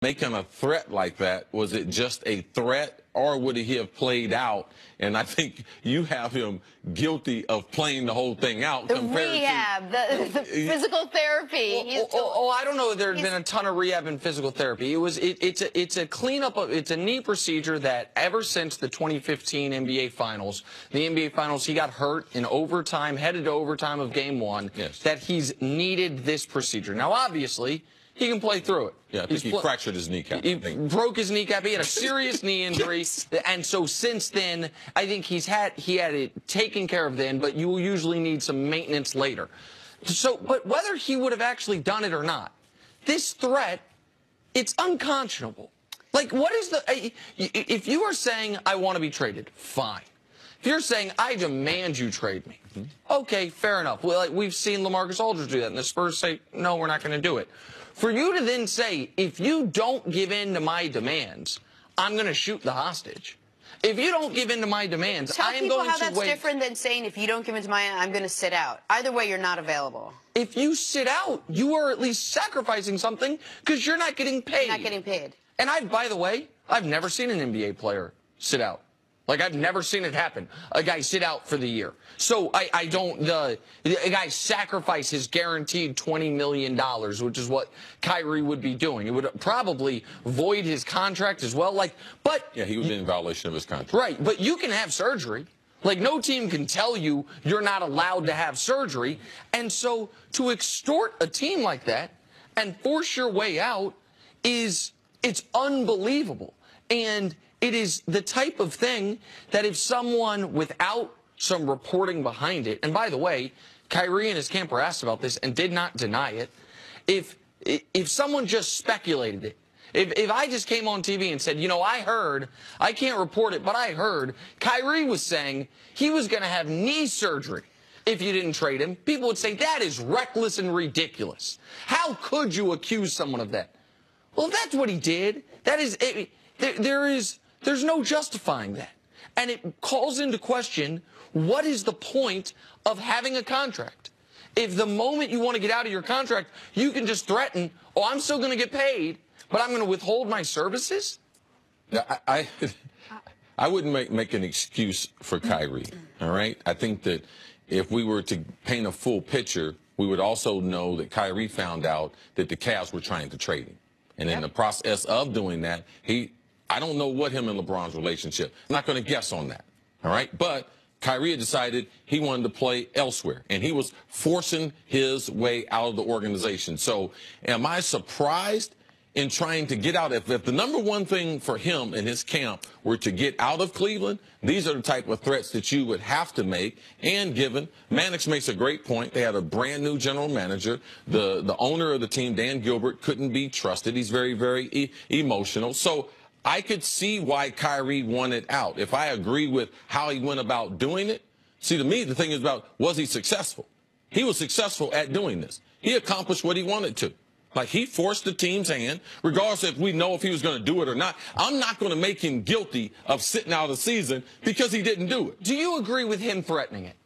making a threat like that, was it just a threat, or would he have played out? And I think you have him guilty of playing the whole thing out. The rehab, the physical therapy. I don't know if there had been a ton of rehab and physical therapy. It's a cleanup of, it's a knee procedure that ever since the 2015 NBA Finals, he got hurt in overtime, headed to overtime of Game 1, yes, that he's needed this procedure. Now, obviously, he can play through it. Yeah, I think he fractured his kneecap. He broke his kneecap. He had a serious knee injury. Yes. And so since then, I think he had it taken care of then, but you will usually need some maintenance later. So, but whether he would have actually done it or not, this threat, it's unconscionable. Like, what is the, if you are saying, I want to be traded, fine. If you're saying, I demand you trade me, okay, fair enough. Well, we've seen LaMarcus Aldridge do that, and the Spurs say, no, we're not going to do it. For you to then say, if you don't give in to my demands, I'm going to shoot the hostage. If you don't give in to my demands, I am going to wait. Tell people how that's different than saying, if you don't give in to mine, I'm going to sit out. Either way, you're not available. If you sit out, you are at least sacrificing something because you're not getting paid. You're not getting paid. And by the way, I've never seen an NBA player sit out. Like, I've never seen it happen. A guy sit out for the year. So a guy sacrifice his guaranteed $20 million, which is what Kyrie would be doing. It would probably void his contract as well. Yeah, he would be in violation of his contract. Right, but you can have surgery. Like, no team can tell you you're not allowed to have surgery. And so to extort a team like that and force your way out it's unbelievable. And it is the type of thing that if someone without some reporting behind it, and by the way, Kyrie and his camp were asked about this and did not deny it, if someone just speculated it, if I just came on TV and said, you know, I heard, I can't report it, but I heard Kyrie was saying he was going to have knee surgery if you didn't trade him, people would say that is reckless and ridiculous. How could you accuse someone of that? Well, if that's what he did, that is, there's no justifying that. And it calls into question, what is the point of having a contract? If the moment you want to get out of your contract, you can just threaten, oh, I'm still going to get paid, but I'm going to withhold my services? I wouldn't make an excuse for Kyrie, all right? I think that if we were to paint a full picture, we would also know that Kyrie found out that the Cavs were trying to trade him. And in the process of doing that, I don't know what him and LeBron's relationship. I'm not going to guess on that, all right? But Kyrie had decided he wanted to play elsewhere, and he was forcing his way out of the organization. So am I surprised in trying to get out? If the number one thing for him and his camp were to get out of Cleveland, these are the type of threats that you would have to make. And given, Mannix makes a great point. They had a brand new general manager. The owner of the team, Dan Gilbert, couldn't be trusted. He's very, very emotional. So I could see why Kyrie wanted out. If I agree with how he went about doing it, see, to me, the thing is about, was he successful? He was successful at doing this. He accomplished what he wanted to. Like, he forced the team's hand, regardless if we know if he was going to do it or not. I'm not going to make him guilty of sitting out the season because he didn't do it. Do you agree with him threatening it?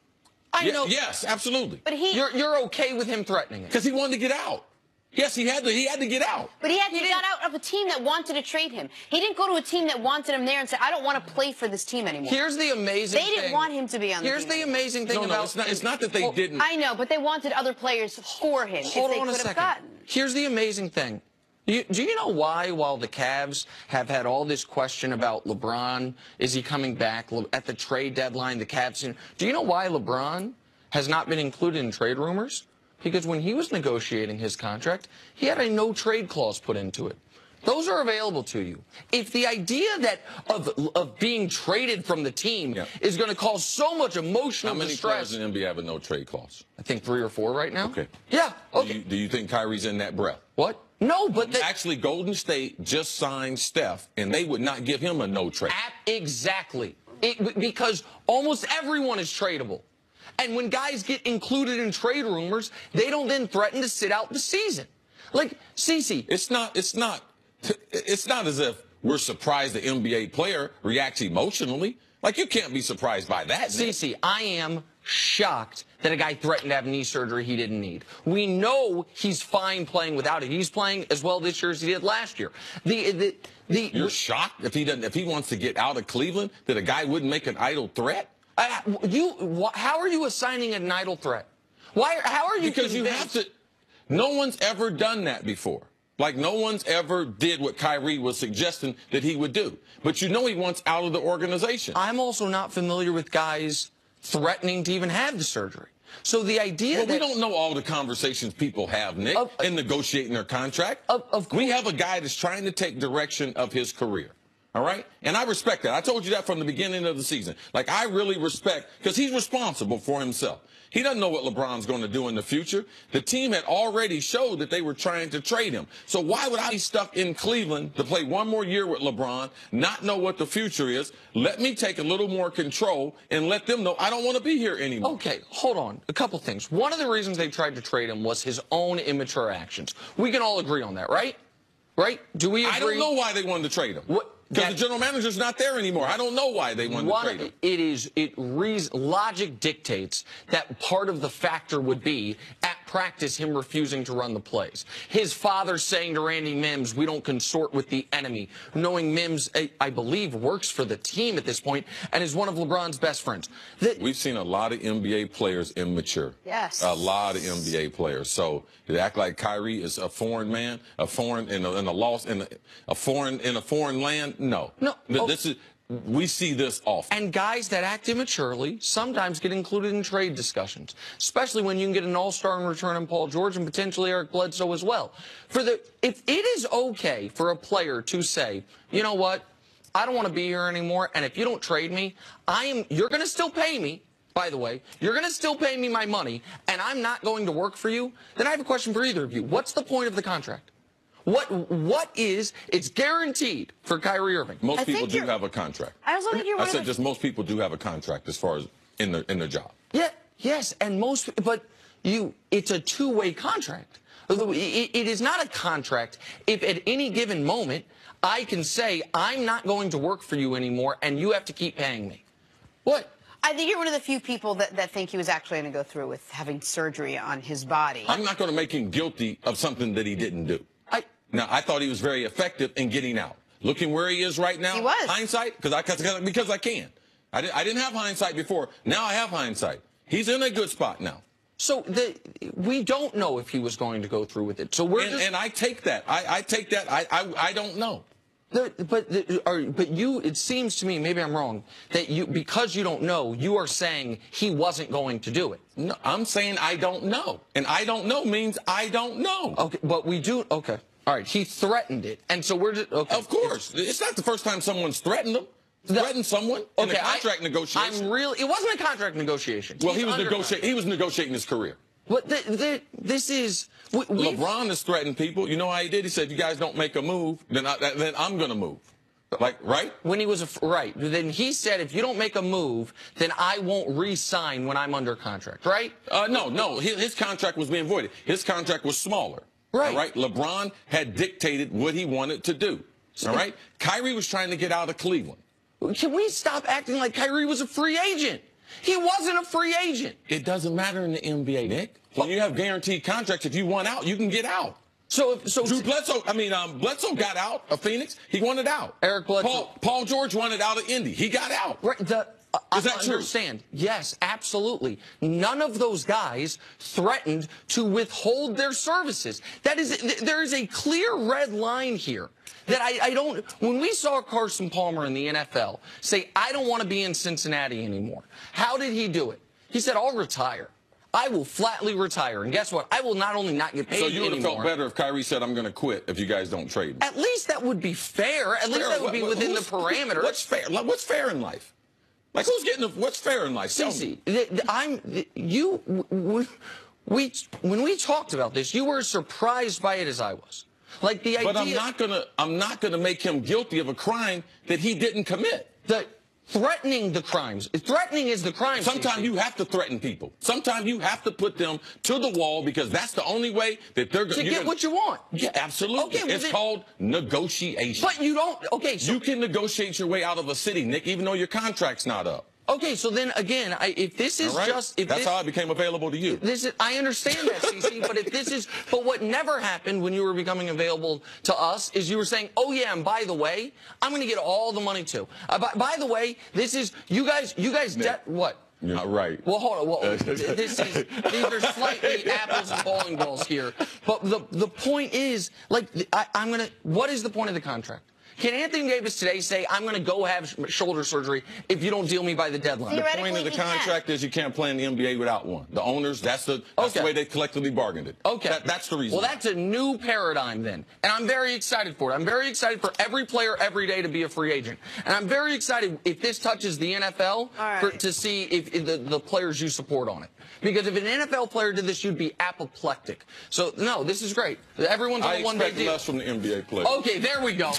I know. Yes, absolutely. But you're okay with him threatening it? Because he wanted to get out. Yes, he had to get out. But he got out of a team that wanted to trade him. He didn't go to a team that wanted him there and say, I don't want to play for this team anymore. Here's the amazing thing. They didn't want him to be on the team. Here's the amazing thing about... No, it's not that they didn't. I know, but they wanted other players for him. Hold on a second. Here's the amazing thing. Do you know why, while the Cavs have had all this question about LeBron, is he coming back at the trade deadline, the Cavs... Do you know why LeBron has not been included in trade rumors? Because when he was negotiating his contract, he had a no-trade clause put into it. Those are available to you. If the idea that of being traded from the team is going to cause so much emotional distress... How many players in the NBA have a no-trade clause? I think 3 or 4 right now. Okay. Yeah, okay. Do you think Kyrie's in that breath? What? No, but... Actually, Golden State just signed Steph, and they would not give him a no-trade. Exactly. Because almost everyone is tradable. And when guys get included in trade rumors, they don't then threaten to sit out the season. Like, Cece. It's not as if we're surprised the NBA player reacts emotionally. Like, you can't be surprised by that. Cece, I am shocked that a guy threatened to have knee surgery he didn't need. We know he's fine playing without it. He's playing as well this year as he did last year. You're shocked if he wants to get out of Cleveland that a guy wouldn't make an idle threat? How are you assigning an idle threat? How are you? Because you have to. No one's ever done that before. Like, no one's ever did what Kyrie was suggesting that he would do. But you know he wants out of the organization. I'm also not familiar with guys threatening to even have the surgery. So the idea we don't know all the conversations people have, Nick, in negotiating their contract. Of course. We have a guy that's trying to take direction of his career. All right? And I respect that. I told you that from the beginning of the season. Like, I really respect, because he's responsible for himself. He doesn't know what LeBron's going to do in the future. The team had already showed that they were trying to trade him. So why would I be stuck in Cleveland to play one more year with LeBron, not know what the future is? Let me take a little more control and let them know I don't want to be here anymore. Okay, hold on. A couple things. One of the reasons they tried to trade him was his own immature actions. We can all agree on that, right? Right? Do we agree? I don't know why they wanted to trade him. Because the general manager's not there anymore. I don't know why they wanted to trade him. Logic dictates that part of the factor would be, at practice, him refusing to run the plays. His father saying to Randy Mims, we don't consort with the enemy. Knowing Mims, I believe, works for the team at this point and is one of LeBron's best friends. We've seen a lot of NBA players immature. Yes. A lot of NBA players. So to act like Kyrie is a foreign man, a foreign in a foreign land. No. We see this often. And guys that act immaturely sometimes get included in trade discussions, especially when you can get an all-star in return in Paul George and potentially Eric Bledsoe as well. If it is okay for a player to say, you know what, I don't want to be here anymore, and if you don't trade me, you're going to still pay me. By the way, you're going to still pay me my money, and I'm not going to work for you, then I have a question for either of you. What's the point of the contract? It's guaranteed for Kyrie Irving. Most people do have a contract. I said just most people do have a contract as far as in their job. Yeah, yes, and it's a two-way contract. It is not a contract if at any given moment I can say I'm not going to work for you anymore and you have to keep paying me. What? I think you're one of the few people that think he was actually going to go through with having surgery on his body. I'm not going to make him guilty of something that he didn't do. Now, I thought he was very effective in getting out. Looking where he is right now, he was. Hindsight, because I can. I didn't have hindsight before. Now I have hindsight. He's in a good spot now. So we don't know if he was going to go through with it. So and I take that. I take that. I don't know. But you, it seems to me, maybe I'm wrong, that because you don't know, you are saying he wasn't going to do it. No, I'm saying I don't know. And I don't know means I don't know. Okay, but we do, okay. All right, he threatened it. And so we're just, okay. Of course. It's not the first time someone's threatened him. Threatened someone in a contract negotiation. It wasn't a contract negotiation. Well, he was negotiating his career. But this is... LeBron has threatened people. You know how he did? He said, if you guys don't make a move, then I'm going to move. Like, right? When he was right. Then he said, if you don't make a move, then I won't re-sign when I'm under contract, right? No. His contract was being voided. His contract was smaller. Right. All right? LeBron had dictated what he wanted to do. All right? Kyrie was trying to get out of Cleveland. Can we stop acting like Kyrie was a free agent? He wasn't a free agent. It doesn't matter in the NBA, Nick. When you have guaranteed contracts, if you want out, you can get out. Bledsoe got out of Phoenix. He wanted out. Eric Bledsoe. Paul George wanted out of Indy. He got out. Right. Is that true? Understand? Yes, absolutely. None of those guys threatened to withhold their services. There is a clear red line here that I don't. When we saw Carson Palmer in the NFL say, "I don't want to be in Cincinnati anymore," how did he do it? He said, "I'll retire. I will flatly retire." And guess what? I will not only not get paid anymore. So you would have felt better if Kyrie said, "I'm going to quit if you guys don't trade me." At least that would be fair. At least that would be within the parameters. What's fair? What's fair in life? Like, what's fair in life? Cece, when we talked about this, you were as surprised by it as I was. Like the idea. But I'm not gonna make him guilty of a crime that he didn't commit. Threatening the crimes. Threatening is the crime. Sometimes you have to threaten people. Sometimes you have to put them to the wall because that's the only way that they're going to get what you want. Yeah, absolutely. Okay, it's called negotiation. But you don't. Okay, so you can negotiate your way out of a city, Nick, even though your contract's not up. Okay, so then again, if this is just that's how it became available to you. I understand that, CC, but what never happened when you were becoming available to us is you were saying, oh yeah, and by the way, I'm going to get all the money too. By the way, this is you guys. What? You're not right. Well, hold on. Well, these are slightly apples and bowling balls here. But the point is, like, what is the point of the contract? Can Anthony Davis today say, I'm going to go have shoulder surgery if you don't deal me by the deadline? The point of the contract is you can't play in the NBA without one. The owners, that's the way they collectively bargained it. Okay. That's the reason. Well, that's a new paradigm then. And I'm very excited for it. I'm very excited for every player every day to be a free agent. And I'm very excited if this touches the NFL to see if the players you support on it. Because if an NFL player did this, you'd be apoplectic. So, no, this is great. Everyone's on a one-day deal. I expect less from the NBA players. Okay, there we go.